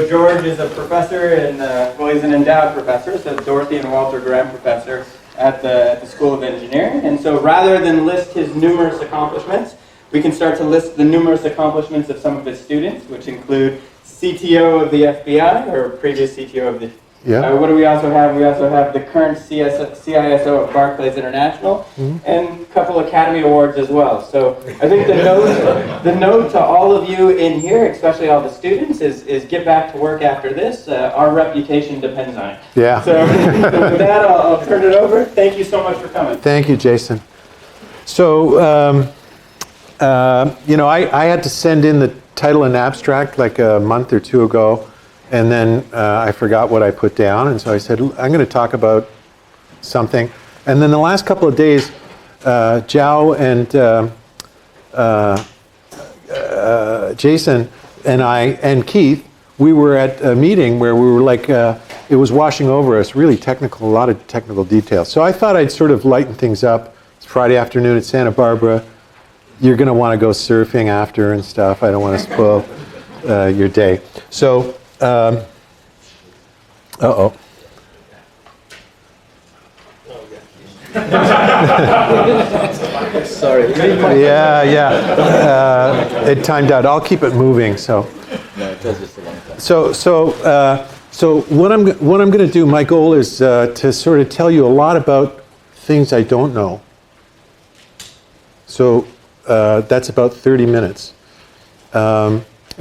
George is a professor, and well, he's an endowed professor, so Dorothy and Walter Graham professor at the School of Engineering. And so rather than list his numerous accomplishments, we can start to list the numerous accomplishments of some of his students, which include CTO of the FBI, or previous CTO of the... Yeah. What do we also have? We also have the current CISO of Barclays International, and a couple Academy Awards as well. So I think the note to all of you in here, especially all the students, is get back to work after this. Our reputation depends on it. Yeah. So with that, I'll turn it over. Thank you so much for coming. Thank you, Jason. So, I had to send in the title and abstract like a month or two ago. And then I forgot what I put down, and so I said, I'm going to talk about something. And then the last couple of days, Zhao and Jason and I and Keith, we were at a meeting where we were like, it was washing over us, really technical, a lot of technical details. So I thought I'd sort of lighten things up. It's Friday afternoon at Santa Barbara. You're going to want to go surfing after and stuff. I don't want to spoil your day. So. Uh-oh. Sorry. Yeah. It timed out. I'll keep it moving. So what I'm going to do, my goal is to sort of tell you a lot about things I don't know. So that's about 30 minutes.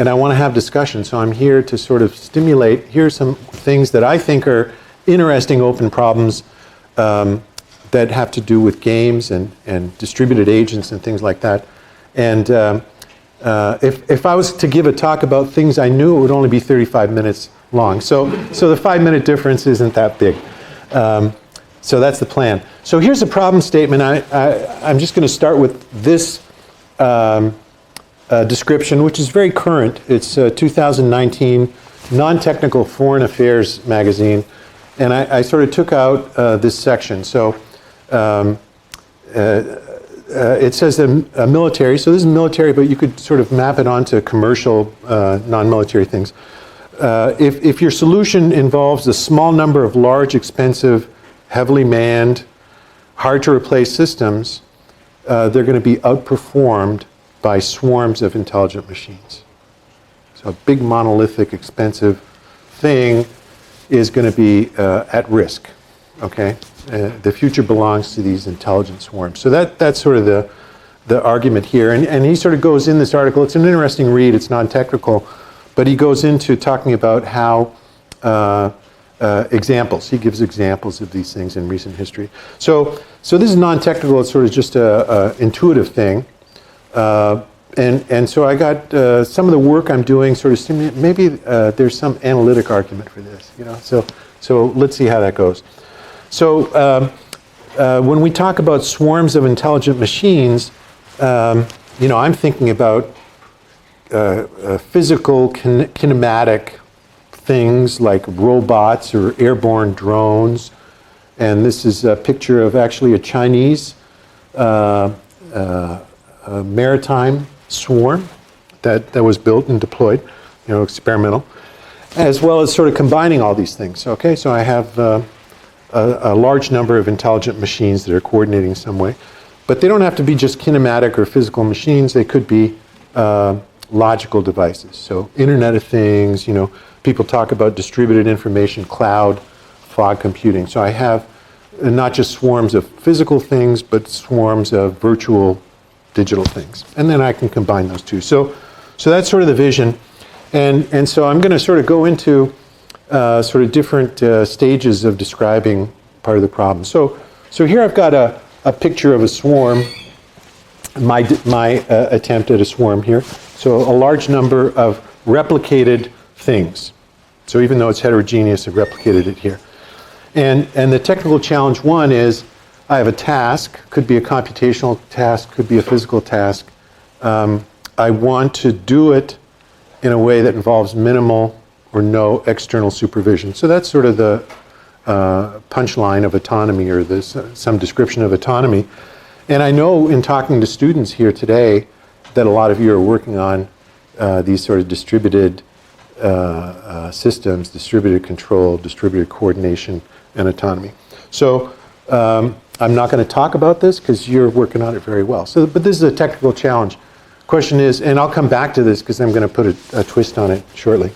And I want to have discussion, so I'm here to sort of stimulate. Here's some things that I think are interesting open problems that have to do with games and distributed agents and things like that. And if I was to give a talk about things I knew, it would only be 35 minutes long. So the 5-minute difference isn't that big. So that's the plan. So here's a problem statement. I'm just going to start with this description, which is very current. It's 2019 non-technical foreign affairs magazine, and I sort of took out this section. So it says military, so this is military, but you could sort of map it onto commercial non-military things. If your solution involves a small number of large, expensive, heavily manned, hard to replace systems, they're going to be outperformed by swarms of intelligent machines. So a big monolithic expensive thing is going to be at risk, okay? The future belongs to these intelligent swarms. So that's sort of the argument here. And he sort of goes in this article, it's an interesting read, it's non-technical, but he goes into talking about how examples, he gives examples of these things in recent history. So this is non-technical, it's sort of just a intuitive thing. And so I got some of the work I'm doing sort of stimulate. Maybe there's some analytic argument for this, you know. So let's see how that goes. So when we talk about swarms of intelligent machines, I'm thinking about physical kinematic things like robots or airborne drones. And this is a picture of actually a Chinese maritime swarm that was built and deployed, experimental, as well as sort of combining all these things. Okay, so I have a large number of intelligent machines that are coordinating in some way, but they don't have to be just kinematic or physical machines. They could be logical devices. So Internet of Things, people talk about distributed information, cloud, fog computing. So I have not just swarms of physical things, but swarms of virtual digital things. And then I can combine those two. So that's sort of the vision. And so I'm going to sort of go into sort of different stages of describing part of the problem. So here I've got a picture of a swarm, my attempt at a swarm here. So a large number of replicated things. So even though it's heterogeneous, I've replicated it here. And the technical challenge one is I have a task, could be a computational task, could be a physical task. I want to do it in a way that involves minimal or no external supervision. So that's sort of the punchline of autonomy, or some description of autonomy. And I know in talking to students here today that a lot of you are working on these sort of distributed systems, distributed control, distributed coordination, and autonomy. So I'm not going to talk about this because you're working on it very well. So, but this is a technical challenge. Question is, and I'll come back to this because I'm going to put a twist on it shortly.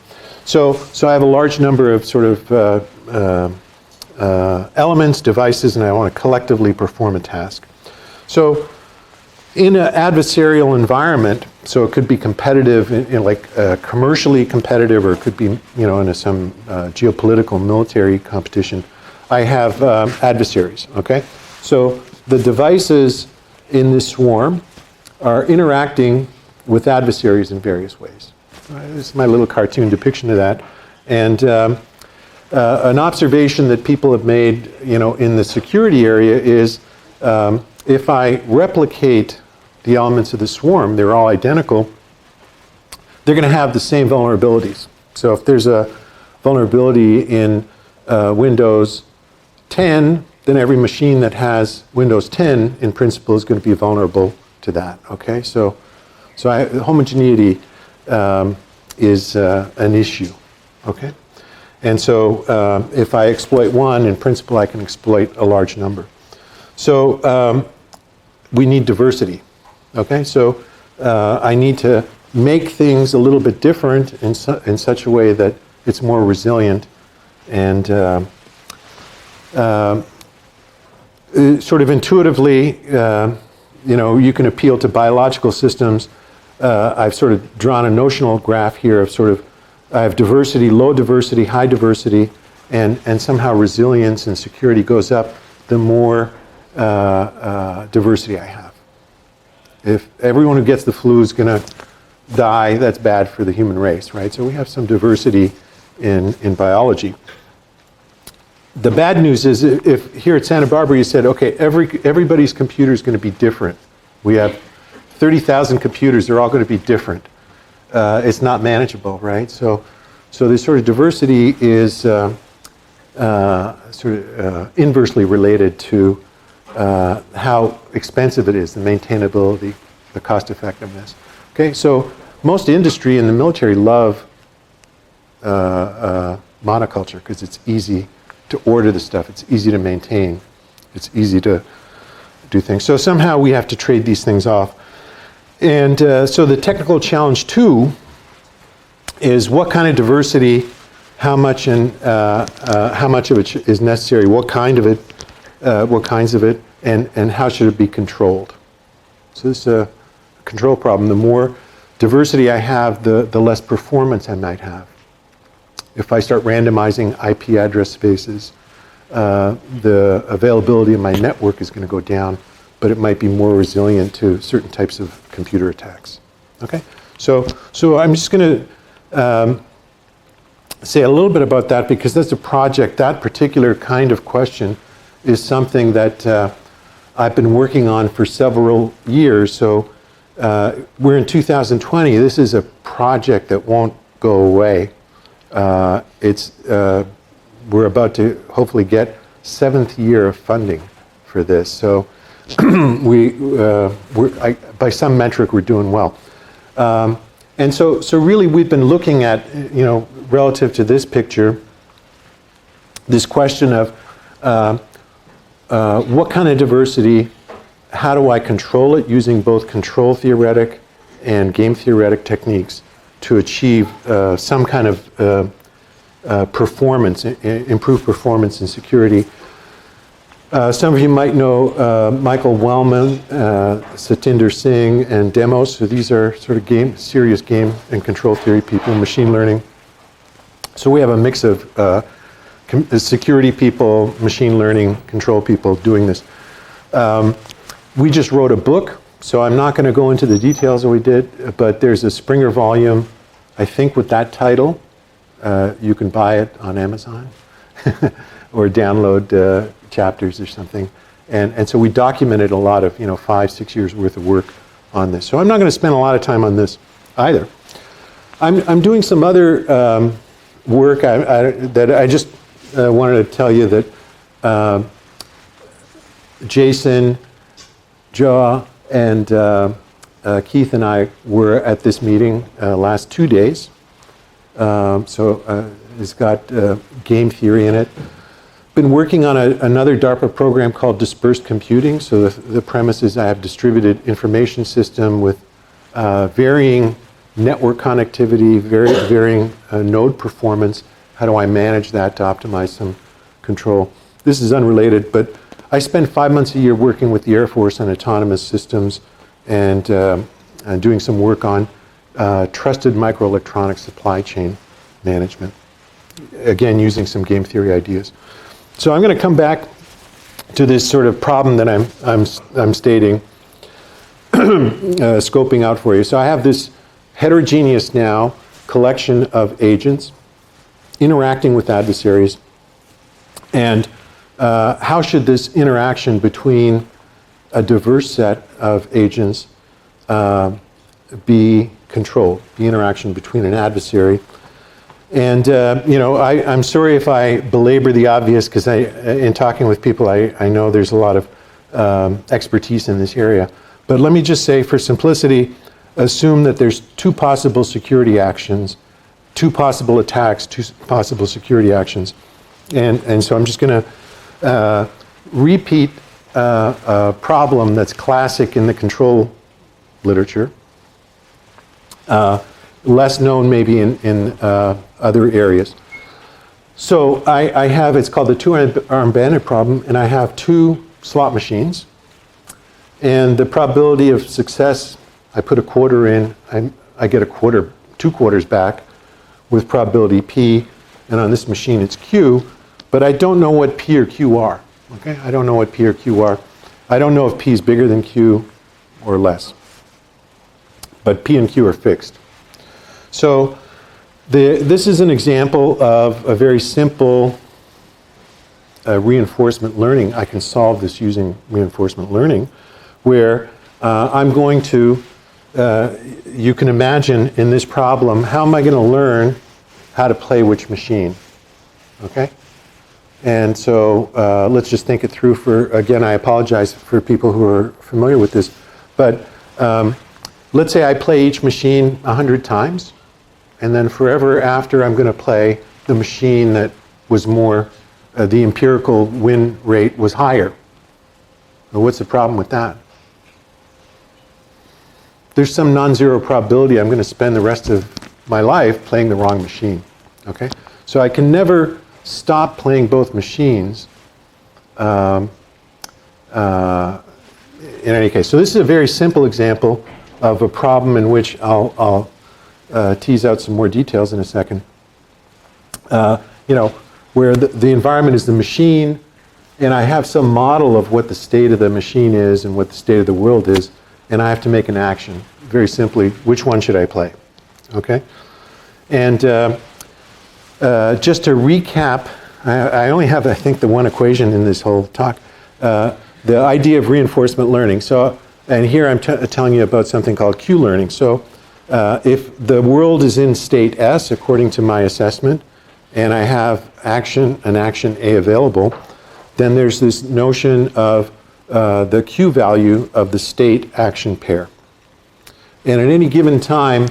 So I have a large number of sort of elements, devices, and I want to collectively perform a task. So in an adversarial environment, so it could be competitive, like commercially competitive, or it could be, in some geopolitical military competition. I have adversaries, okay? So the devices in this swarm are interacting with adversaries in various ways. This is my little cartoon depiction of that. And an observation that people have made, in the security area is if I replicate the elements of the swarm, they're all identical, they're going to have the same vulnerabilities. So if there's a vulnerability in Windows 10, then every machine that has Windows 10, in principle, is going to be vulnerable to that. Okay, so homogeneity is an issue. Okay, and so if I exploit one, in principle, I can exploit a large number. So we need diversity. Okay, so I need to make things a little bit different in such a way that it's more resilient and sort of intuitively, you can appeal to biological systems. I've sort of drawn a notional graph here of sort of, I have diversity, low diversity, high diversity, and somehow resilience and security goes up the more diversity I have. If everyone who gets the flu is going to die, that's bad for the human race, right? So we have some diversity in biology. The bad news is if here at Santa Barbara you said, okay, everybody's computer is going to be different. We have 30,000 computers, they're all going to be different. It's not manageable, right? So this sort of diversity is inversely related to how expensive it is, the maintainability, the cost effectiveness. Okay, so most industry and the military love monoculture because it's easy to order the stuff, it's easy to maintain, it's easy to do things. So somehow we have to trade these things off. And so the technical challenge too is what kind of diversity, how much of it is necessary, what kinds of it, and how should it be controlled. So this is a control problem. The more diversity I have, the less performance I might have. If I start randomizing IP address spaces, the availability of my network is going to go down, but it might be more resilient to certain types of computer attacks. Okay, so I'm just going to say a little bit about that because that's a project. That particular kind of question is something that I've been working on for several years. So we're in 2020. This is a project that won't go away. We're about to hopefully get 7th year of funding for this. So by some metric, we're doing well. And so really we've been looking at, relative to this picture, this question of what kind of diversity, how do I control it using both control theoretic and game theoretic techniques to achieve some kind of performance, improved performance and security. Some of you might know Michael Wellman, Satinder Singh, and Demos. So these are sort of serious game and control theory people, machine learning. So we have a mix of security people, machine learning, control people doing this. We just wrote a book, so I'm not going to go into the details that we did, but there's a Springer volume, I think with that title. You can buy it on Amazon or download chapters or something. And so we documented a lot of, 5-6 years worth of work on this. So I'm not going to spend a lot of time on this either. I'm doing some other work that I just wanted to tell you that Jason, Joa, and Keith and I were at this meeting last 2 days. It's got game theory in it. Been working on another DARPA program called dispersed computing. So the premise is I have distributed information system with varying network connectivity, varying node performance. How do I manage that to optimize some control? This is unrelated, but I spend 5 months a year working with the Air Force on autonomous systems and doing some work on trusted microelectronic supply chain management. Again, using some game theory ideas. So I'm going to come back to this sort of problem that I'm stating, scoping out for you. So I have this heterogeneous now collection of agents interacting with adversaries, and how should this interaction between a diverse set of agents be controlled, the interaction between an adversary. And, I'm sorry if I belabor the obvious, because in talking with people, I know there's a lot of expertise in this area. But let me just say, for simplicity, assume that there's two possible security actions, two possible attacks, two possible security actions. And so I'm just going to repeat a problem that's classic in the control literature, less known maybe in other areas. So I have, it's called the two-armed bandit problem, and I have two slot machines. And the probability of success, I put a quarter in, I get a quarter, 2 quarters back with probability P, and on this machine it's Q, but I don't know what P or Q are. Okay, I don't know what P or Q are. I don't know if P is bigger than Q or less. But P and Q are fixed. So this is an example of a very simple reinforcement learning. I can solve this using reinforcement learning, where I'm going to, you can imagine in this problem, how am I going to learn how to play which machine? Okay? And so let's just think it through for, again, I apologize for people who are familiar with this, but let's say I play each machine 100 times, and then forever after I'm going to play the machine that was more, the empirical win rate was higher. Well, what's the problem with that? There's some non-zero probability I'm going to spend the rest of my life playing the wrong machine. Okay? So I can never stop playing both machines in any case. So this is a very simple example of a problem in which I'll tease out some more details in a second. Where the environment is the machine, and I have some model of what the state of the machine is and what the state of the world is, and I have to make an action. Very simply, which one should I play? Okay? And just to recap, I only have, I think, the one equation in this whole talk. The idea of reinforcement learning. So, and here I'm telling you about something called Q learning. So if the world is in state S, according to my assessment, and I have an action A available, then there's this notion of the Q value of the state action pair. And at any given time,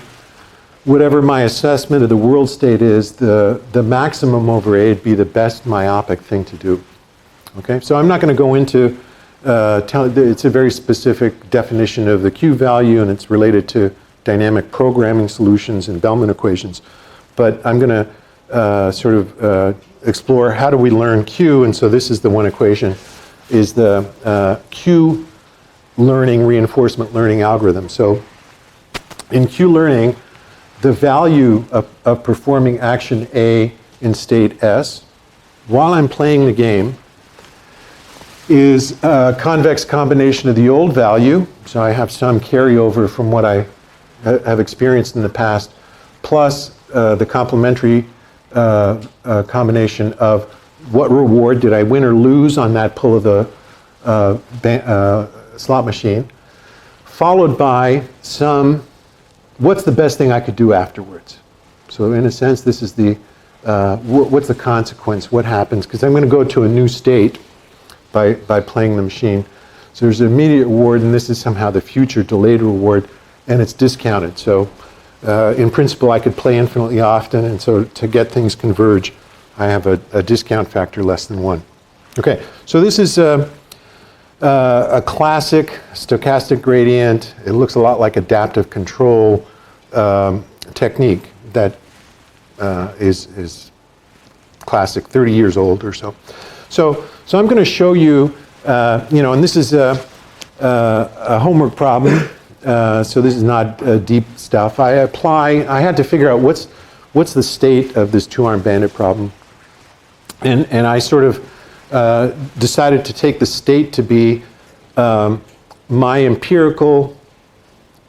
whatever my assessment of the world state is, the maximum over A would be the best myopic thing to do. Okay, so I'm not going to go into, it's a very specific definition of the Q value, and it's related to dynamic programming solutions and Bellman equations. But I'm going to sort of explore how do we learn Q, and so this is the one equation, is the Q learning reinforcement learning algorithm. So in Q learning, the value of performing action A in state S while I'm playing the game is a convex combination of the old value, so I have some carryover from what I have experienced in the past, plus the complementary combination of what reward did I win or lose on that pull of the slot machine, followed by some, what's the best thing I could do afterwards? So in a sense, this is the, what's the consequence, what happens? Because I'm going to go to a new state by playing the machine. So there's an immediate reward, and this is somehow the future delayed reward, and it's discounted. So In principle, I could play infinitely often, and so to get things converge, I have a discount factor less than 1. Okay, so this is a classic stochastic gradient. It looks a lot like adaptive control technique that is classic, 30 years old or so. So I'm going to show you, and this is a homework problem. So this is not deep stuff. I had to figure out what's the state of this two-armed bandit problem. And I sort of decided to take the state to be my empirical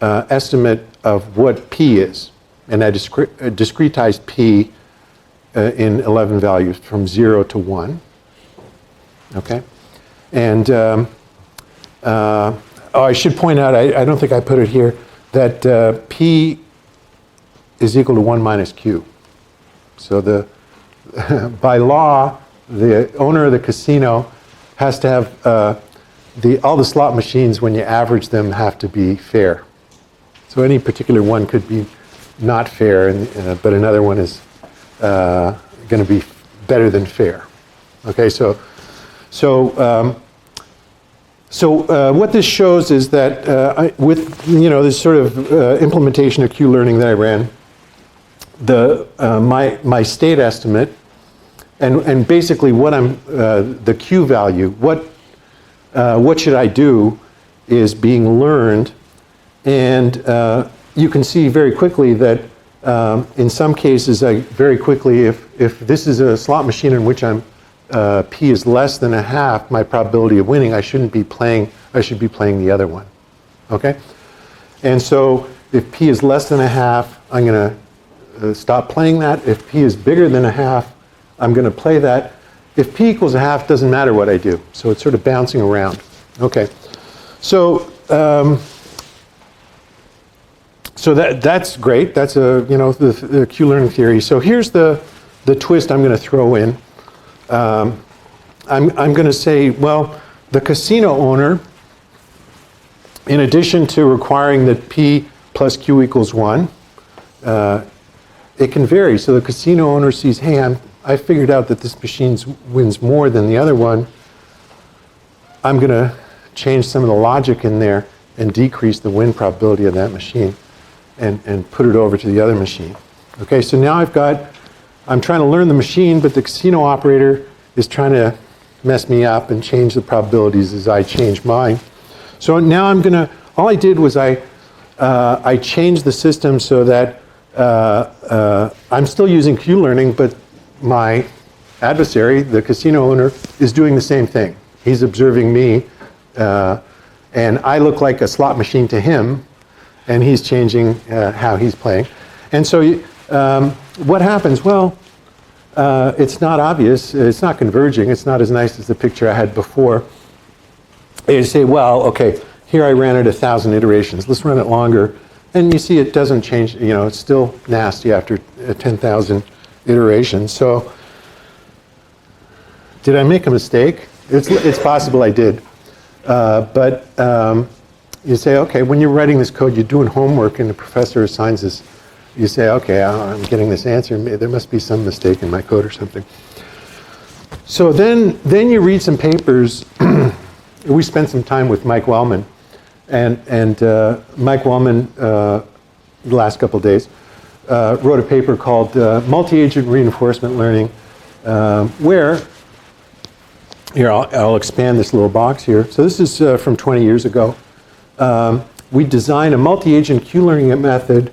estimate of what P is. And I discretized P in 11 values from 0 to 1. Okay? And I should point out, I don't think I put it here, that P is equal to 1 minus Q. So by law, the owner of the casino has to have all the slot machines, when you average them, have to be fair. So any particular one could be not fair, but another one is going to be better than fair. Okay, so what this shows is that with this sort of implementation of Q-learning that I ran, my state estimate and basically what the Q value, what should I do, is being learned, and you can see very quickly that in some cases, very quickly, if this is a slot machine in which P is less than a half, my probability of winning, I should be playing the other one. Okay? And so if P is less than a half, I'm going to stop playing that. If P is bigger than a half, I'm going to play that. If P equals a half, doesn't matter what I do. So it's sort of bouncing around. Okay. So that's great. That's the Q-learning theory. So here's the twist I'm going to throw in. I'm going to say, well, the casino owner, in addition to requiring that P plus Q equals 1, it can vary. So the casino owner sees, hey, I figured out that this machine wins more than the other one. I'm going to change some of the logic in there and decrease the win probability of that machine and put it over to the other machine. Okay, so now I'm trying to learn the machine, but the casino operator is trying to mess me up and change the probabilities as I change mine. So now all I did was I changed the system so that I'm still using Q-learning, but my adversary, the casino owner, is doing the same thing. He's observing me, and I look like a slot machine to him, and he's changing how he's playing. And so what happens? Well, it's not obvious. It's not converging. It's not as nice as the picture I had before. You say, well, okay, here I ran it 1,000 iterations. Let's run it longer. And you see it doesn't change. It's still nasty after 10,000 iterations. So did I make a mistake? It's possible I did. But you say, okay, when you're writing this code, you're doing homework, and the professor assigns this. You say, okay, I'm getting this answer. There must be some mistake in my code or something. So then you read some papers. We spent some time with Mike Wellman. And Mike Wellman, the last couple of days, wrote a paper called Multi-Agent Reinforcement Learning, where, here, I'll expand this little box here. So this is from 20 years ago. We designed a multi-agent Q-learning method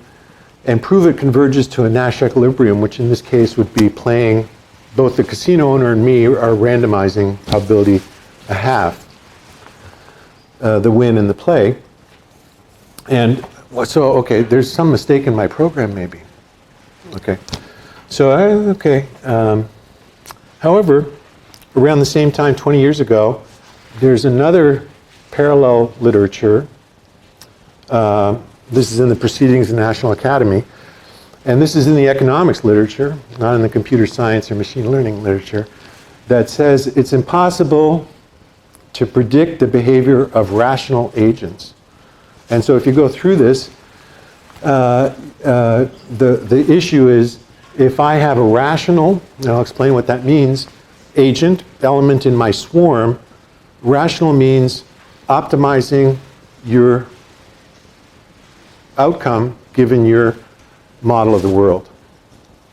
and prove it converges to a Nash equilibrium, which in this case would be playing, both the casino owner and me are randomizing probability a half, the win and the play. And so, okay, there's some mistake in my program maybe. Okay. So, however, around the same time, 20 years ago, there's another parallel literature. This is in the Proceedings of the National Academy. And this is in the economics literature, not in the computer science or machine learning literature, that says it's impossible to predict the behavior of rational agents. And so if you go through this, the issue is if I have a rational, and I'll explain what that means, agent, element in my swarm, rational means optimizing your outcome given your model of the world.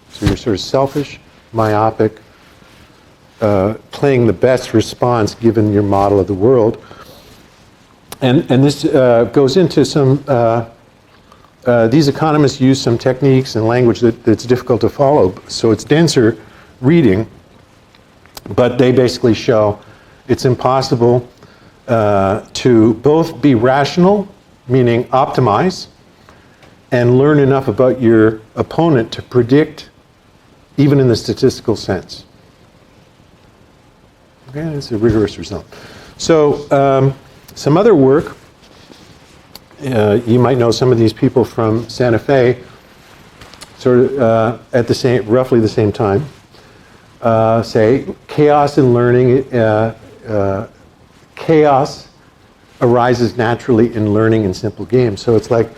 So you're sort of selfish, myopic, playing the best response given your model of the world. And this goes into some, these economists use some techniques and language that's difficult to follow. So it's denser reading, but they basically show it's impossible to both be rational, meaning optimize, and learn enough about your opponent to predict, even in the statistical sense. Okay, that's a rigorous result. So some other work, you might know some of these people from Santa Fe, sort of at the same, roughly the same time. Say chaos in learning, chaos arises naturally in learning in simple games. So it's like,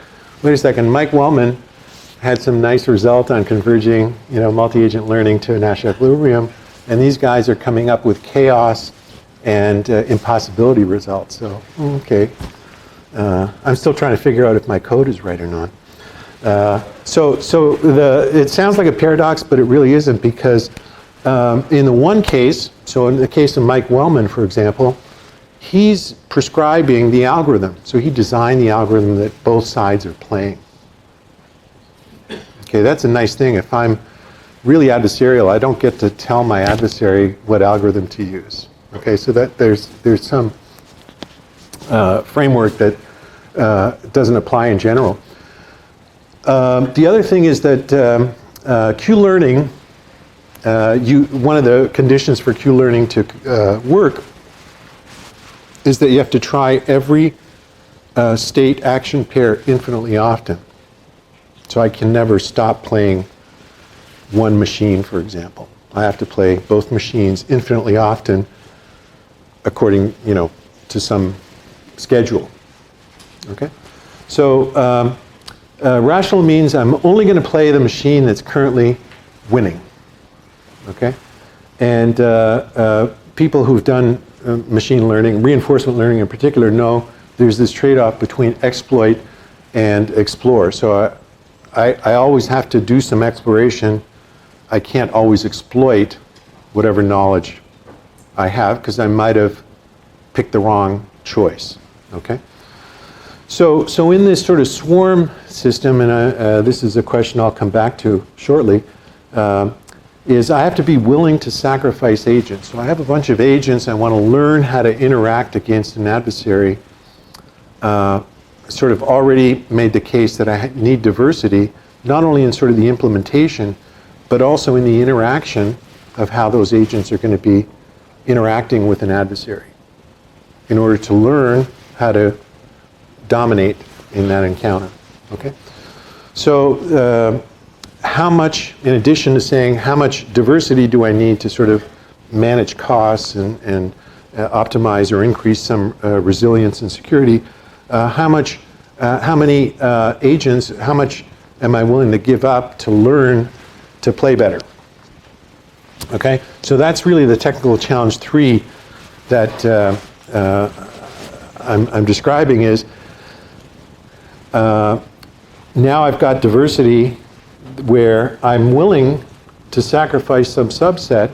wait a second, Mike Wellman had some nice result on converging, multi-agent learning to a Nash equilibrium, and these guys are coming up with chaos and impossibility results. So, okay. I'm still trying to figure out if my code is right or not. It sounds like a paradox, but it really isn't, because in the one case, so in the case of Mike Wellman, for example, he's prescribing the algorithm. So he designed the algorithm that both sides are playing. Okay, that's a nice thing. If I'm really adversarial, I don't get to tell my adversary what algorithm to use. Okay, so that there's some framework that doesn't apply in general. The other thing is that Q-learning, one of the conditions for Q-learning to work is that you have to try every state action pair infinitely often. So I can never stop playing one machine, for example. I have to play both machines infinitely often according, to some schedule. Okay? So rational means I'm only going to play the machine that's currently winning. Okay? And people who've done machine learning, reinforcement learning in particular, know there's this trade-off between exploit and explore. So I always have to do some exploration. I can't always exploit whatever knowledge I have, because I might have picked the wrong choice. Okay? So in this sort of swarm system, and this is a question I'll come back to shortly, is I have to be willing to sacrifice agents. So I have a bunch of agents. I want to learn how to interact against an adversary. Sort of already made the case that I need diversity, not only in sort of the implementation, but also in the interaction of how those agents are going to be interacting with an adversary in order to learn how to dominate in that encounter. Okay? So how much, in addition to saying how much diversity do I need to sort of manage costs and optimize or increase some resilience and security, how many agents, how much am I willing to give up to learn to play better? Okay, so that's really the technical challenge 3 that I'm describing is now I've got diversity where I'm willing to sacrifice some subset,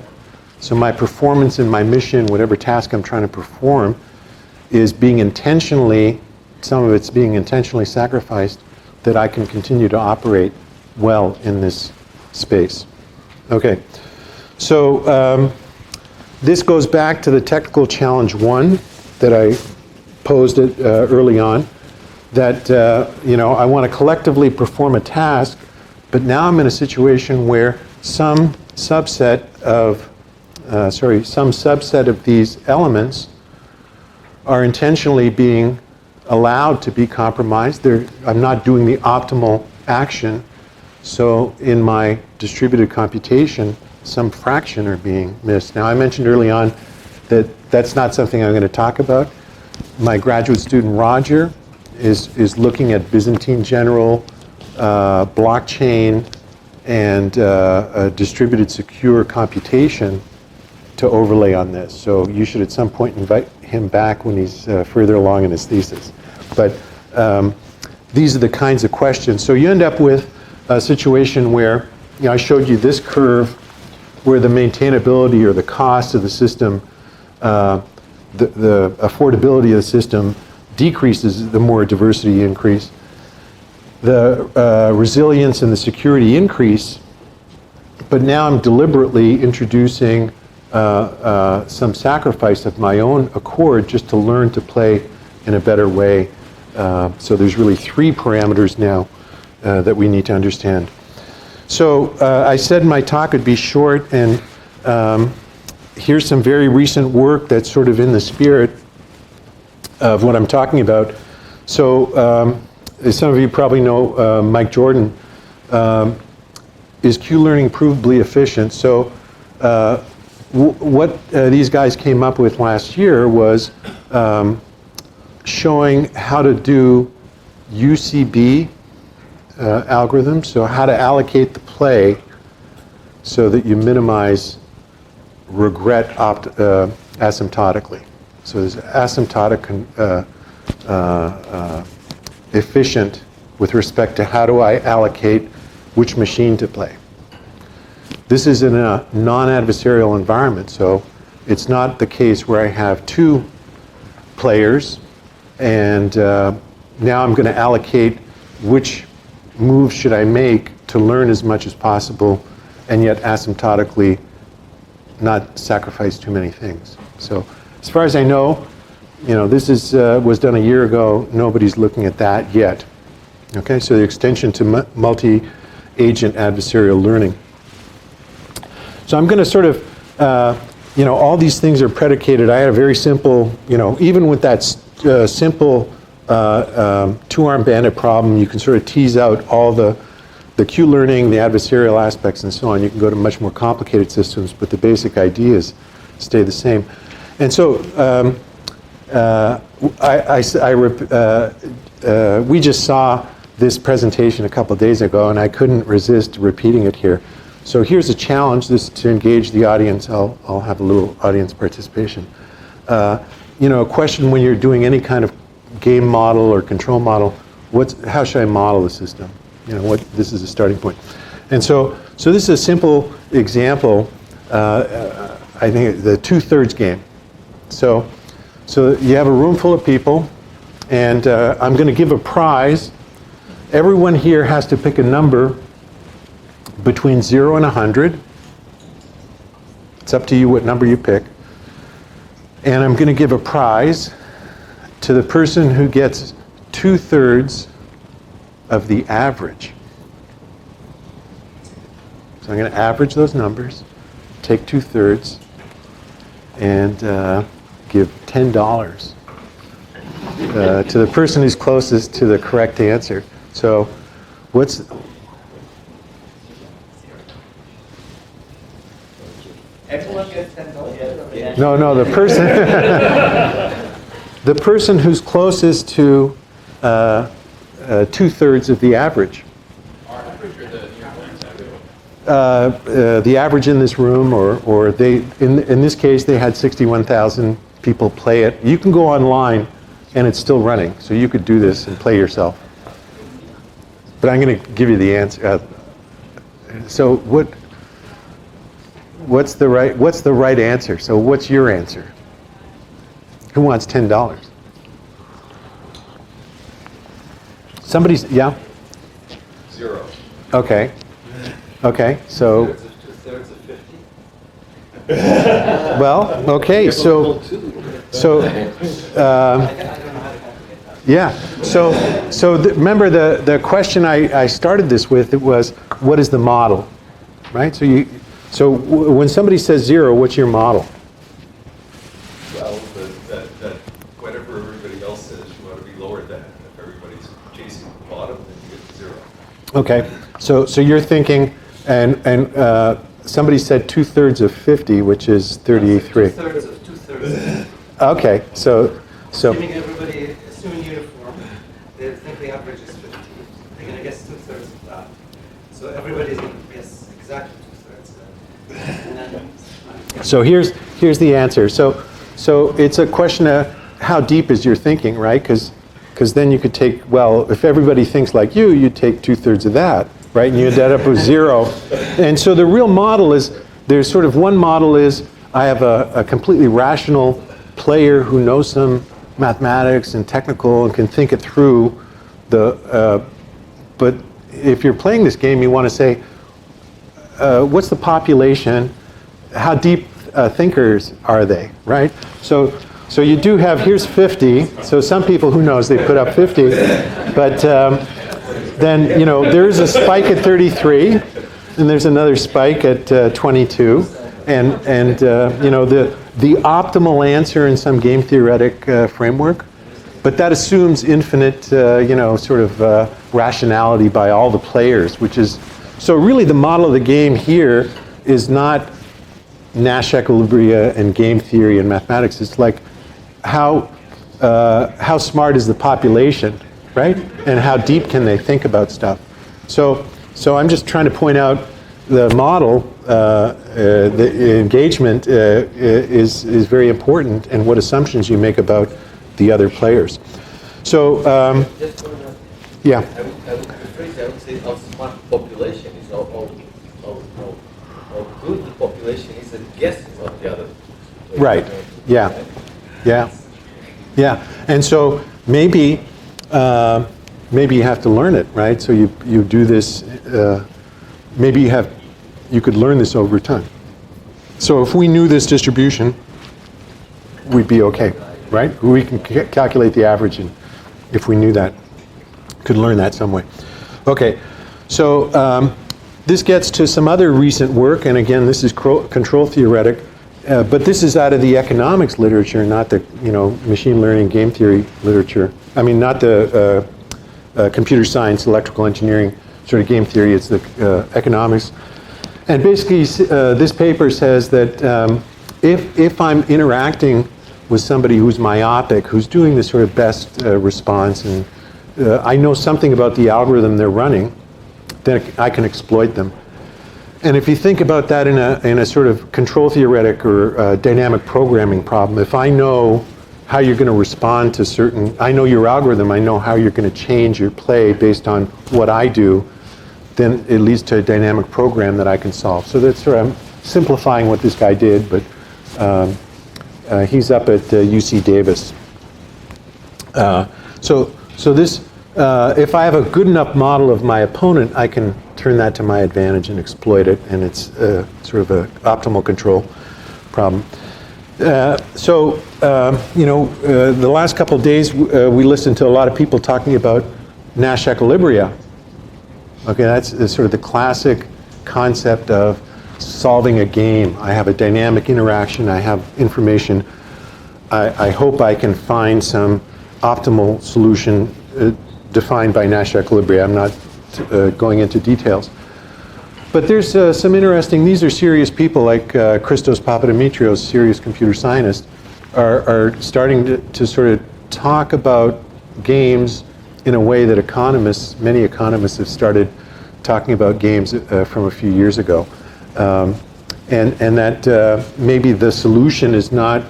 so my performance in my mission, whatever task I'm trying to perform, is being intentionally, some of it's being intentionally sacrificed, that I can continue to operate well in this space. Okay, so this goes back to the technical challenge 1 that I posed it early on, that I want to collectively perform a task, but now I'm in a situation where some subset of these elements are intentionally being allowed to be compromised. I'm not doing the optimal action, so in my distributed computation, some fraction are being missed. Now, I mentioned early on that that's not something I'm going to talk about. My graduate student, Roger, is looking at Byzantine general blockchain and a distributed secure computation to overlay on this. So you should at some point invite him back when he's further along in his thesis. But these are the kinds of questions. So you end up with a situation where, I showed you this curve where the maintainability or the cost of the system, the affordability of the system decreases the more diversity increase. The resilience and the security increase, but now I'm deliberately introducing some sacrifice of my own accord just to learn to play in a better way. So there's really 3 parameters now that we need to understand. So I said my talk would be short, and here's some very recent work that's sort of in the spirit of what I'm talking about. So as some of you probably know, Mike Jordan, is Q-learning provably efficient? So what these guys came up with last year was showing how to do UCB algorithms, so how to allocate the play so that you minimize regret asymptotically. So there's asymptotic efficient with respect to how do I allocate which machine to play. This is in a non-adversarial environment, so it's not the case where I have 2 players and now I'm going to allocate which move should I make to learn as much as possible and yet asymptotically not sacrifice too many things. So as far as I know, this was done a year ago. Nobody's looking at that yet. Okay, so the extension to multi-agent adversarial learning. So I'm going to sort of, all these things are predicated. I had a very simple, even with that simple 2-arm bandit problem, you can sort of tease out all the Q-learning, the adversarial aspects, and so on. You can go to much more complicated systems, but the basic ideas stay the same. And so we just saw this presentation a couple of days ago, and I couldn't resist repeating it here. So here's a challenge, this to engage the audience. I'll have a little audience participation. A question when you're doing any kind of game model or control model, how should I model the system? This is a starting point. And so this is a simple example, I think the 2/3 game. So you have a room full of people, and I'm going to give a prize. Everyone here has to pick a number between 0 and 100. It's up to you what number you pick. And I'm going to give a prize to the person who gets 2/3 of the average. So I'm going to average those numbers, take 2/3, and give $10 to the person who's closest to the correct answer. So what's... Everyone gets $10? No, the person... the person who's closest to 2/3 of the average. Our average or The average in this room, or they, in this case, they had 61,000 people play it. You can go online, and it's still running, so you could do this and play yourself. But I'm going to give you the answer. So what's the right answer? So what's your answer? Who wants $10? Somebody's, yeah? 0. Okay. Okay, so... 2/3 of 50. Well, okay, so yeah, so remember the question I started this with, it was, what is the model, right? So when somebody says 0, what's your model? Well, that whatever everybody else says, you want to be lower than. If everybody's chasing the bottom, then you get to 0. Okay, so you're thinking, and somebody said 2/3 of 50, which is 33. 2/3 of 2/3. Okay, so Assuming uniform, they think the average is 50. They're going to guess 2/3. So here's the answer. So it's a question of how deep is your thinking, right? Because then you could take, well, if everybody thinks like you take 2/3 of that, right? And you end up with 0. And so the real model is, there's sort of one model is, I have a completely rational player who knows some mathematics and technical and can think it through. But if you're playing this game, you want to say, what's the population? How deep thinkers are they, right? So you do have, here's 50. So some people, who knows, they put up 50. But then, there's a spike at 33, and there's another spike at 22. And the optimal answer in some game theoretic framework, but that assumes infinite, sort of rationality by all the players, which is, so really the model of the game here is not Nash equilibria and game theory and mathematics. It's like how smart is the population, right? And how deep can they think about stuff? So I'm just trying to point out the model, the engagement is very important, and what assumptions you make about the other players. So, yeah. I would say how smart population is, how good the population is at guessing what the other. Right. Yeah. Yeah. Yeah. And so maybe you have to learn it, right? So you do this. Maybe you could learn this over time. So if we knew this distribution, we'd be okay, right? We can calculate the average, and if we knew that, could learn that some way. Okay, so this gets to some other recent work, and again, this is control theoretic, but this is out of the economics literature, not the machine learning game theory literature. I mean, not the computer science, electrical engineering sort of game theory. It's the economics. And basically, this paper says that if I'm interacting with somebody who's myopic, who's doing the sort of best response, and I know something about the algorithm they're running, then I can exploit them. And if you think about that in a sort of control theoretic or dynamic programming problem, if I know how you're going to respond to I know your algorithm, I know how you're going to change your play based on what I do, then it leads to a dynamic program that I can solve. So that's sort of, I'm simplifying what this guy did, but he's up at UC Davis. So this, if I have a good enough model of my opponent, I can turn that to my advantage and exploit it, and it's sort of an optimal control problem. The last couple of days, we listened to a lot of people talking about Nash equilibria. Okay, that's sort of the classic concept of solving a game. I have a dynamic interaction, I have information. I hope I can find some optimal solution defined by Nash equilibria. I'm not going into details. But there's some interesting, these are serious people like Christos Papadimitrios, serious computer scientist, are starting to sort of talk about games in a way that many economists have started talking about games from a few years ago. And that maybe the solution is not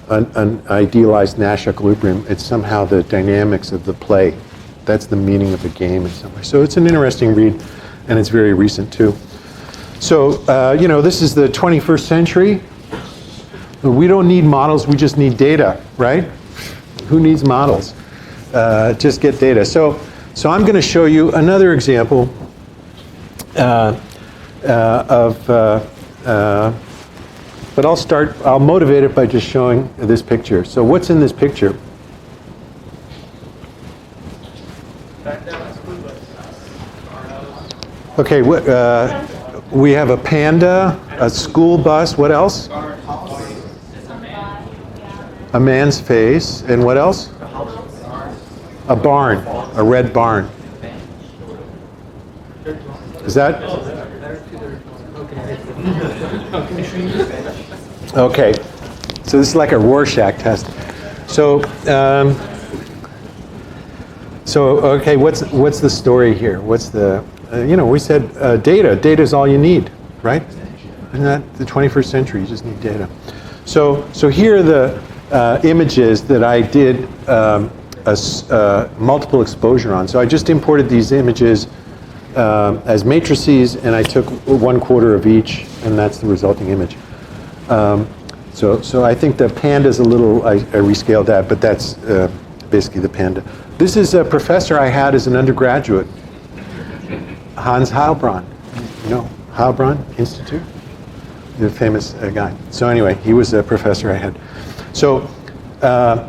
an idealized Nash equilibrium, it's somehow the dynamics of the play. That's the meaning of the game in some way. So it's an interesting read, and it's very recent too. So, this is the 21st century. We don't need models, we just need data, right? Who needs models? Just get data. So I'm going to show you another example but I'll motivate it by just showing this picture. So what's in this picture? Okay, we have a panda, a school bus, what else? A man's face, and what else? A barn, a red barn. Is that? Okay, so this is like a Rorschach test. So okay, what's the story here? What's the, we said data. Data is all you need, right? Isn't that the 21st century? You just need data. So here are the images that I did multiple exposure on. So I just imported these images as matrices, and I took 1/4 of each, and that's the resulting image. So I think the panda's a little, I rescaled that, but that's basically the panda. This is a professor I had as an undergraduate, Hans Heilbronn. You know Heilbronn Institute? The famous guy. So anyway, he was a professor I had. So,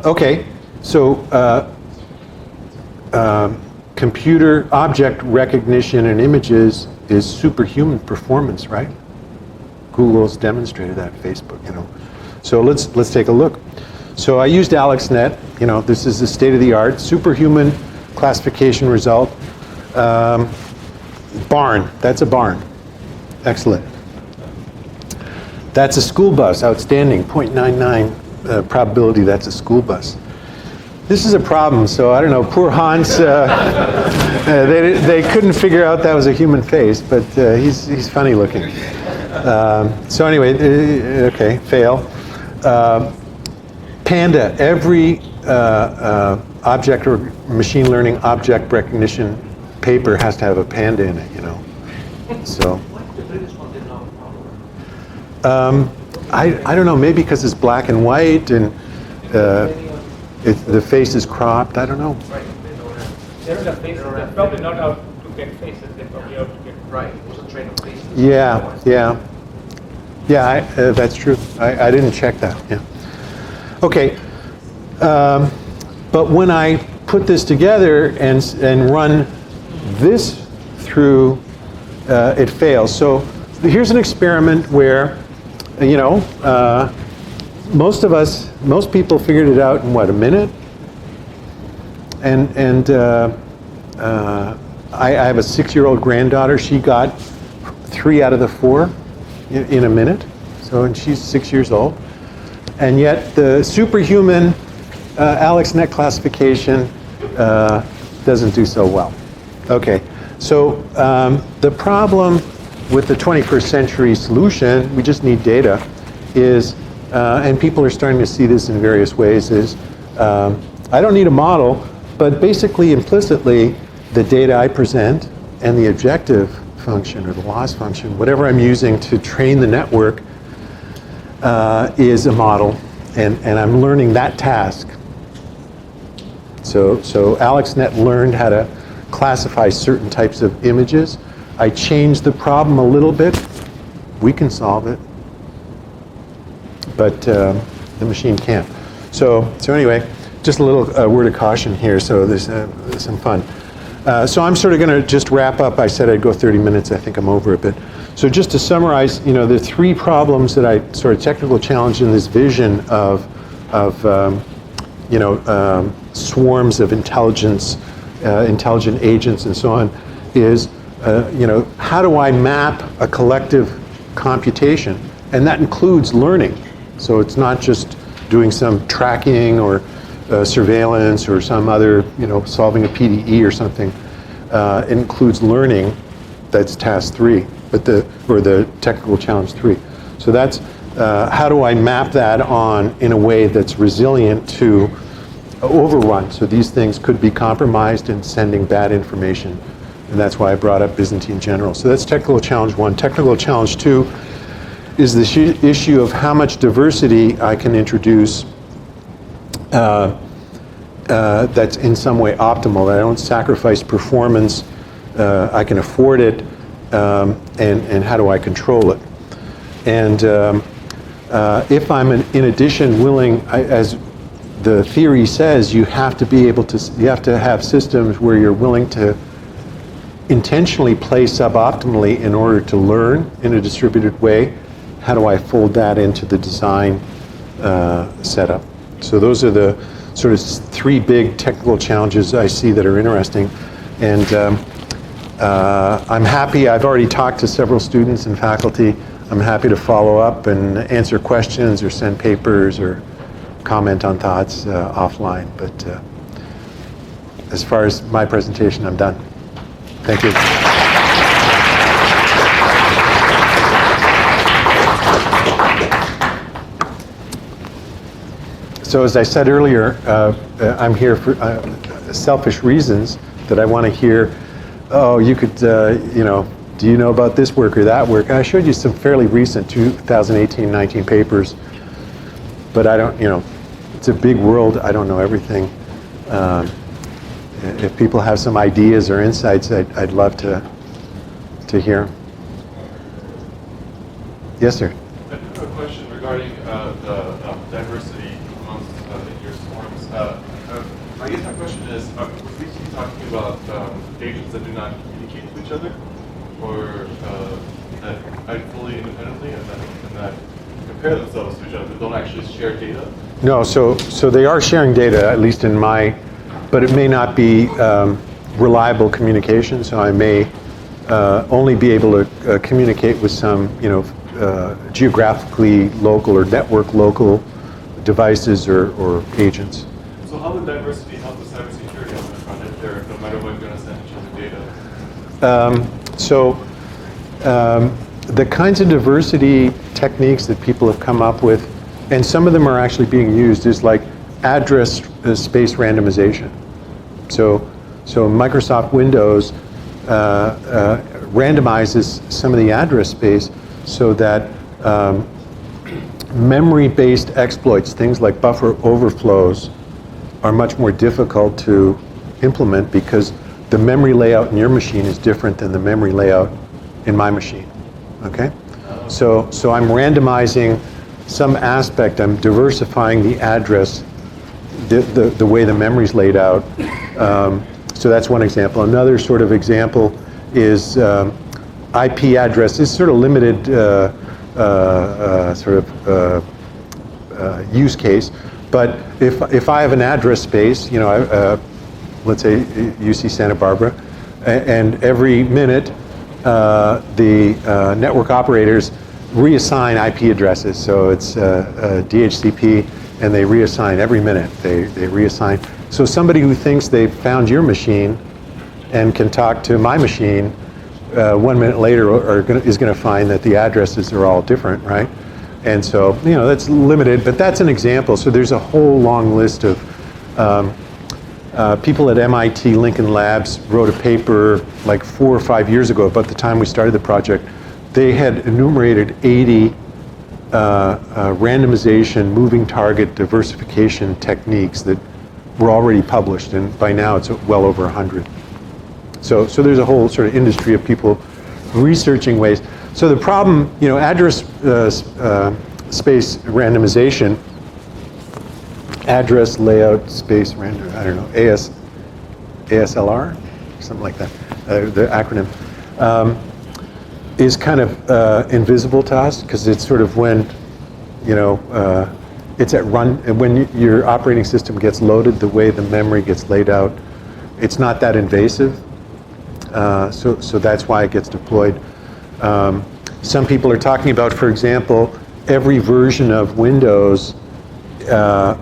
okay, so computer object recognition in images is superhuman performance, right? Google's demonstrated that, Facebook, you know. So let's take a look. So I used AlexNet, you know, this is the state of the art, superhuman classification result. Barn, that's a barn. Excellent. That's a school bus, outstanding, 0.99 probability that's a school bus. This is a problem, so I don't know, poor Hans, they couldn't figure out that was a human face, but he's funny looking. So anyway, okay, fail. Panda, every object or machine learning object recognition paper has to have a panda in it, you know. So. I don't know, maybe because it's black and white and the face is cropped, I don't know. Right, they don't have faces. They're probably not out to get faces. They're probably out to get. Right, it was a train of faces. Yeah. That's true. I didn't check that. Yeah. Okay. But when I put this together and run this through, it fails. So here's an experiment where, you know, most people figured it out in what, a minute? And I have a 6-year-old granddaughter. She got 3 out of the 4 in a minute. So, and she's 6 years old. And yet the superhuman AlexNet classification doesn't do so well. Okay, so the problem with the 21st century solution, we just need data, is, and people are starting to see this in various ways, is I don't need a model, but basically implicitly the data I present and the objective function or the loss function, whatever I'm using to train the network is a model, and I'm learning that task. So AlexNet learned how to classify certain types of images. I changed the problem a little bit. We can solve it, but the machine can't. So anyway, just a little word of caution here. So there's some fun. So I'm sort of going to just wrap up. I said I'd go 30 minutes. I think I'm over a bit. So just to summarize, you know, the 3 problems that I sort of technical challenge in this vision of swarms of intelligent agents and so on is, you know, how do I map a collective computation? And that includes learning. So it's not just doing some tracking or surveillance or some other, you know, solving a PDE or something. It includes learning. That's task 3, but the technical challenge 3. So that's how do I map that on in a way that's resilient to overrun. So these things could be compromised in sending bad information, and that's why I brought up Byzantine General. So that's technical challenge 1. Technical challenge 2 is the issue of how much diversity I can introduce that's in some way optimal, that I don't sacrifice performance, I can afford it, and how do I control it? And if I'm in addition willing, as the theory says, you have to have systems where you're willing to intentionally play suboptimally in order to learn in a distributed way. How do I fold that into the design setup? So those are the sort of 3 big technical challenges I see that are interesting. And I'm happy, I've already talked to several students and faculty. I'm happy to follow up and answer questions or send papers or comment on thoughts offline. But as far as my presentation, I'm done. Thank you. So as I said earlier, I'm here for selfish reasons that I want to hear, oh, you could, do you know about this work or that work? And I showed you some fairly recent 2018-19 papers, but I don't, it's a big world. I don't know everything. If people have some ideas or insights, I'd love to hear. Yes, sir. I have a question regarding the diversity amongst your swarms. I guess my question is, was we talking about agents that do not communicate with each other, or that act fully independently and that compare themselves to each other, but don't actually share data? No, so they are sharing data, at least in my, but it may not be reliable communication. So I may only be able to communicate with some, geographically local or network local devices or agents. So how would diversity help the cybersecurity on the front if they're, no matter what, going to send each other data? The kinds of diversity techniques that people have come up with, and some of them are actually being used, is like address space randomization. So Microsoft Windows randomizes some of the address space so that memory-based exploits, things like buffer overflows, are much more difficult to implement because the memory layout in your machine is different than the memory layout in my machine. Okay? So I'm randomizing some aspect, I'm diversifying the address, the way the memory's laid out. So that's one example. Another sort of example is IP address is sort of limited use case, but if I have an address space, let's say UC Santa Barbara, and every minute the network operators reassign IP addresses. So it's DHCP, and they reassign every minute. They reassign. So somebody who thinks they've found your machine and can talk to my machine 1 minute later is going to find that the addresses are all different, right? And so, that's limited, but that's an example. So there's a whole long list of people at MIT Lincoln Labs wrote a paper like 4 or 5 years ago, about the time we started the project. They had enumerated 80 randomization, moving target diversification techniques that were already published, and by now it's well over 100. So there's a whole sort of industry of people researching ways. So the problem, address space randomization, address layout space random, I don't know, ASLR, something like that, the acronym, is kind of invisible to us because it's sort of when, it's at run, and when your operating system gets loaded, the way the memory gets laid out, it's not that invasive. So that's why it gets deployed. Some people are talking about, for example, every version of Windows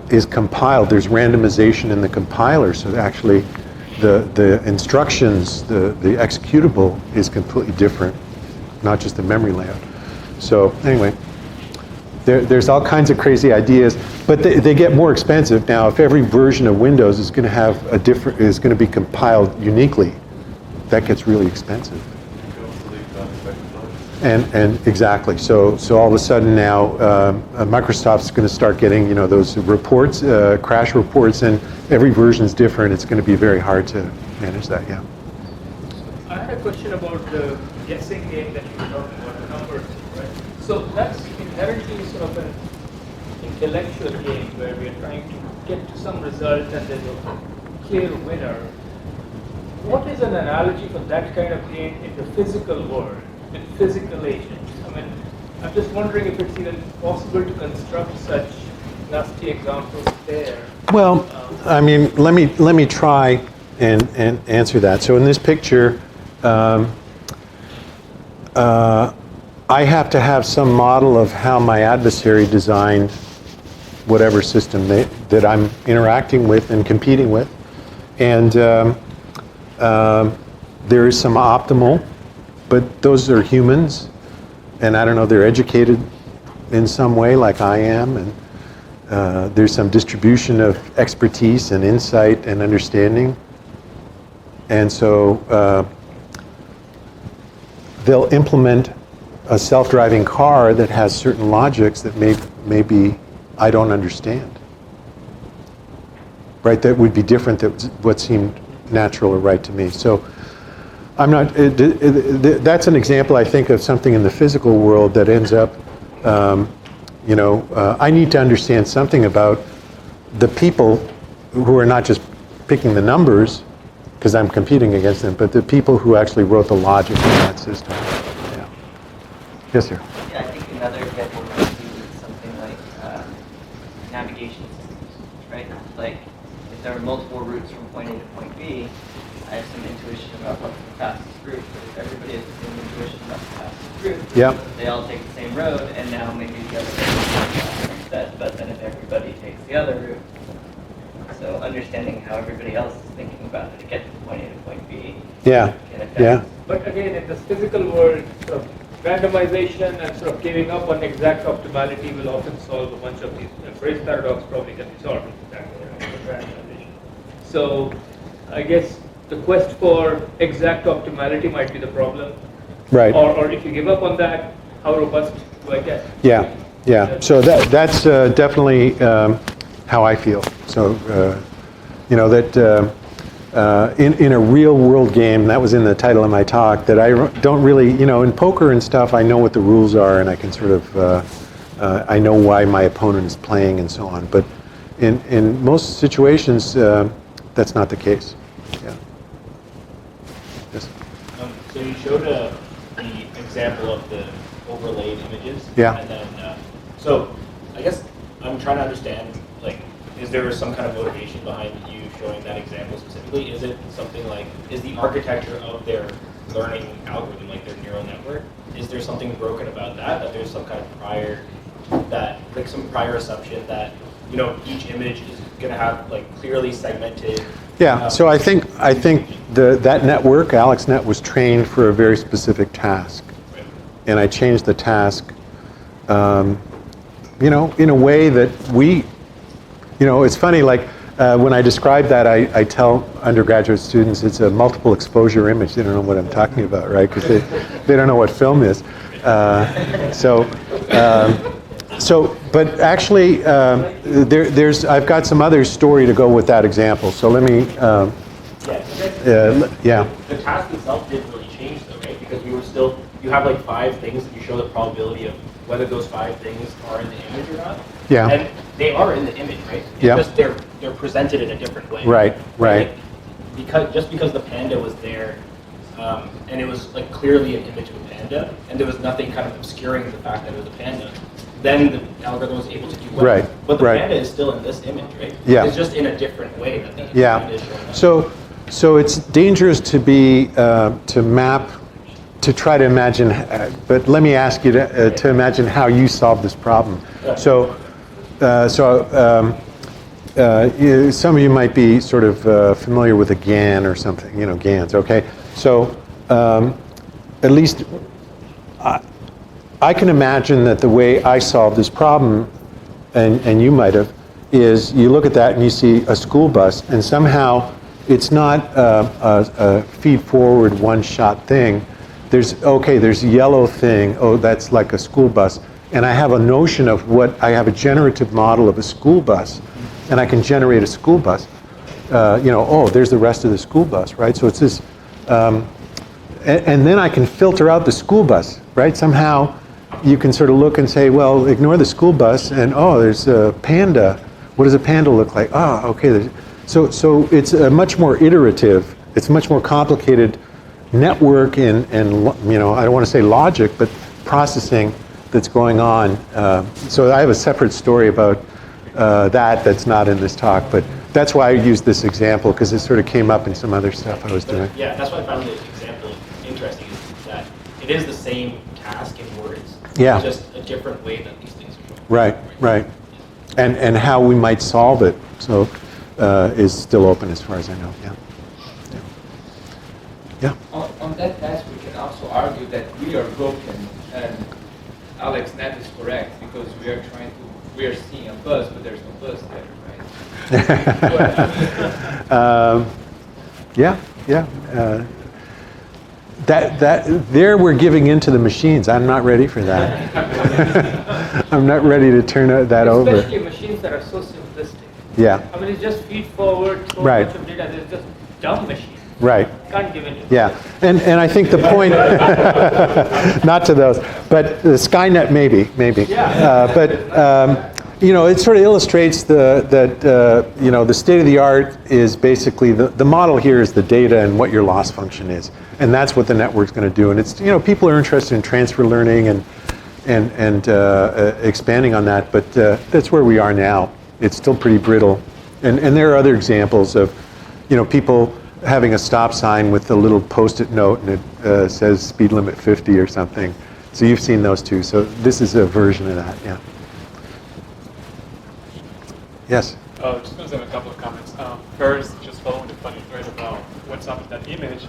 is compiled. There's randomization in the compiler, so actually the instructions, the executable is completely different, not just the memory layout. So anyway, there's all kinds of crazy ideas, but they get more expensive now. If every version of Windows is going to have is going to be compiled uniquely, that gets really expensive. And exactly. So all of a sudden now, Microsoft's going to start getting those reports, crash reports, and every version is different. It's going to be very hard to manage that. Yeah. I had a question about the guessing game that you were talking about, the numbers, right? So that's inherently sort of an intellectual game where we are trying to get to some result and there's a clear winner. What is an analogy for that kind of game in the physical world, with physical agents? I mean, I'm just wondering if it's even possible to construct such nasty examples there. Well, I mean, let me try and answer that. So in this picture, I have to have some model of how my adversary designed whatever system that I'm interacting with and competing with, and there is some optimal, but those are humans, and I don't know, they're educated in some way like I am, There's some distribution of expertise and insight and understanding. And so they'll implement a self-driving car that has certain logics that maybe I don't understand. Right? That would be different than what seemed natural or right to me. So I'm not, that's an example, I think, of something in the physical world that ends up, I need to understand something about the people who are not just picking the numbers, because I'm competing against them, but the people who actually wrote the logic in that system. Yeah. Yes, sir. Yeah, I think another example would be something like navigation systems, right? Like, if there are multiple routes from point A to point B, I have some intuition about what's the fastest route, but if everybody has the same intuition about the fastest route, Yep. they all take the same road, and now maybe the other route instead, but then if everybody takes the other route, so understanding how everybody else is thinking about it to get from point A to point B. Yeah. can affect- Yeah. But again, in this physical world, sort of randomization and sort of giving up on exact optimality will often solve a bunch of these. Brace paradox probably can be solved with randomization. So I guess the quest for exact optimality might be the problem. Right. Or if you give up on that, how robust do I get? Yeah. Yeah. So that's definitely how I feel. So, in a real world game, that was in the title of my talk, that I don't really, in poker and stuff, I know what the rules are and I can sort of, I know why my opponent is playing and so on. But in most situations, that's not the case. Yeah. Yes. So you showed the example of the overlaid images. Yeah. And then, so I guess I'm trying to understand, like, is there some kind of motivation behind you showing that example specifically? Is it something like, is the architecture of their learning algorithm, like their neural network, is there something broken about that there's some kind of some prior assumption that, each image is going to have, like, clearly segmented? Yeah, so I think that network, AlexNet, was trained for a very specific task. Right. And I changed the task, in a way that it's funny, like when I describe that, I tell undergraduate students it's a multiple exposure image. They don't know what I'm talking about, right? Because they don't know what film is. But actually, I've got some other story to go with that example. So let me, yeah. The task itself didn't really change though, right? Because you have like 5 things that you show the probability of whether those 5 things are in the image or not. Yeah. And they are in the image, right? It's Yeah. just they're presented in a different way. Right. Like, because the panda was there, and it was like clearly an image of a panda, and there was nothing kind of obscuring the fact that it was a panda, then the algorithm was able to do well. Right, But the right. panda is still in this image, right? Yeah. It's just in a different way that the Yeah. panda is showing up. So it's dangerous to be to try to imagine. But let me ask you to imagine how you solve this problem. Yeah. Some of you might be sort of familiar with a GAN or something. GANs. Okay. So at least I can imagine that the way I solve this problem, and you might have, is you look at that and you see a school bus, and somehow it's not a feed-forward, one-shot thing. There's a yellow thing, that's like a school bus, and I have a notion of I have a generative model of a school bus, and I can generate a school bus. There's the rest of the school bus, right? So it's this, and then I can filter out the school bus, right? Somehow you can sort of look and say, well, ignore the school bus, and there's a panda. What does a panda look like? Okay. So it's a much more iterative, it's a much more complicated network and I don't want to say logic, but processing that's going on. So I have a separate story about that's not in this talk, but that's why I used this example, because it sort of came up in some other stuff I was doing. Yeah, that's why I found the example interesting, is that it is the same task in words. Yeah. It's just a different way that these things are shown. Right. And how we might solve it, so is still open as far as I know. Yeah. On that task, we can also argue that we are broken, and AlexNet is correct, because we are trying to we are seeing a bus, but there's no bus there, right? Yeah. There we're giving into the machines. I'm not ready for that. I'm not ready to turn that over. Especially machines that are so simplistic. Yeah. I mean, it's just feed forward, so Right. much of data. There's just dumb machines. Right. Can't give any. Yeah, and I think the point, not to those, but the Skynet maybe. It sort of illustrates that the state of the art is basically the model here is the data and what your loss function is, and that's what the network's going to do. And it's people are interested in transfer learning and expanding on that, but that's where we are now. It's still pretty brittle, and there are other examples of people having a stop sign with a little post-it note and it says speed limit 50 or something. So you've seen those too. So this is a version of that, yeah. Yes? Just going to have a couple of comments. First, just following the funny thread about what's up with that image.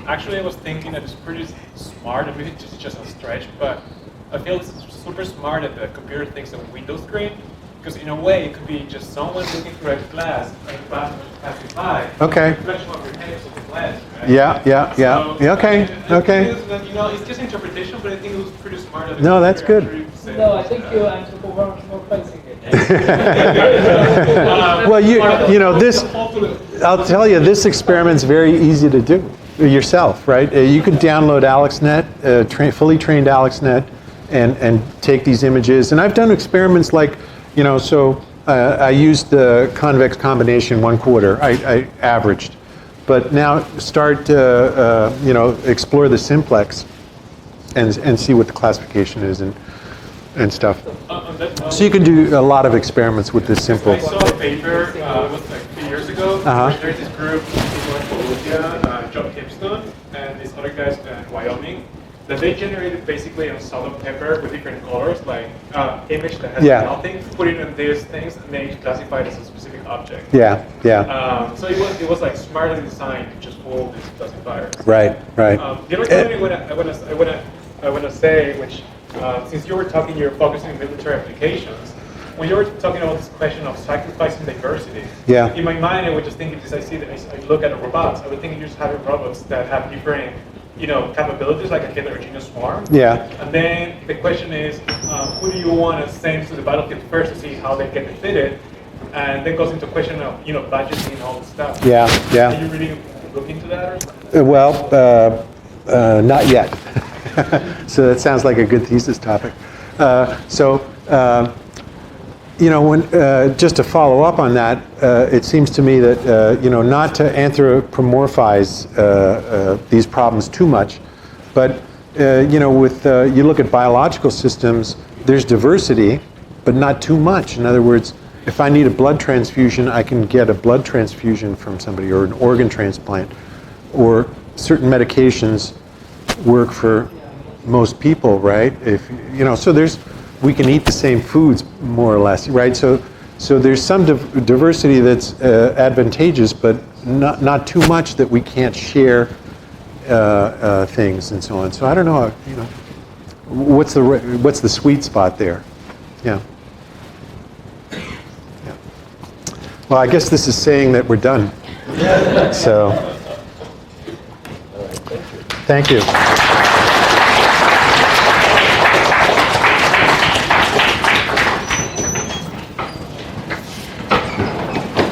Actually, I was thinking that it's pretty smart. I mean, it's just a stretch, but I feel it's super smart that the computer thinks of a window screen. Because in a way, it could be just someone looking through a glass and glass passing by. Okay. Reflection of your head of the glass, right? Yeah. So, Okay. It's just interpretation, but I think it was pretty smart. That the No, that's computer good. actually said- No, I think you answered more pricing it. Well, this, I'll tell you, this experiment's very easy to do yourself, right? You could download AlexNet, fully trained AlexNet, and take these images. And I've done experiments like, I used the convex combination 1/4. I averaged. But now start, explore the simplex and see what the classification is and stuff. So you can do a lot of experiments with this simple. I saw a paper, it was like 2 years ago. There's this group, people in Columbia, John Kipstone, and these other guys in Wyoming, that they generated basically a salt and pepper with different colors, like image that has nothing, put it in these things, and then it classified as a specific object. Yeah. So it was like smartly designed to just fool these classifiers. Right. The other thing I want to say, which since you were talking, you're focusing on military applications. When you were talking about this question of sacrificing diversity, in my mind I would just think, because I look at robots, I would think you're just having robots that have different capabilities, like a heterogeneous swarm. Yeah. And then the question is, who do you want to send to the battlefield first to see how they get defeated? And then goes into question of budgeting and all this stuff. Yeah. Are you really looking into that or something? Well, not yet. So that sounds like a good thesis topic. Just to follow up on that, it seems to me that not to anthropomorphize these problems too much, but you look at biological systems, there's diversity, but not too much. In other words, if I need a blood transfusion, I can get a blood transfusion from somebody, or an organ transplant, or certain medications work for most people, right? We can eat the same foods more or less, right? So there's some diversity that's advantageous, but not too much that we can't share things and so on. So I don't know, what's the sweet spot there? Yeah. Well, I guess this is saying that we're done. So, thank you.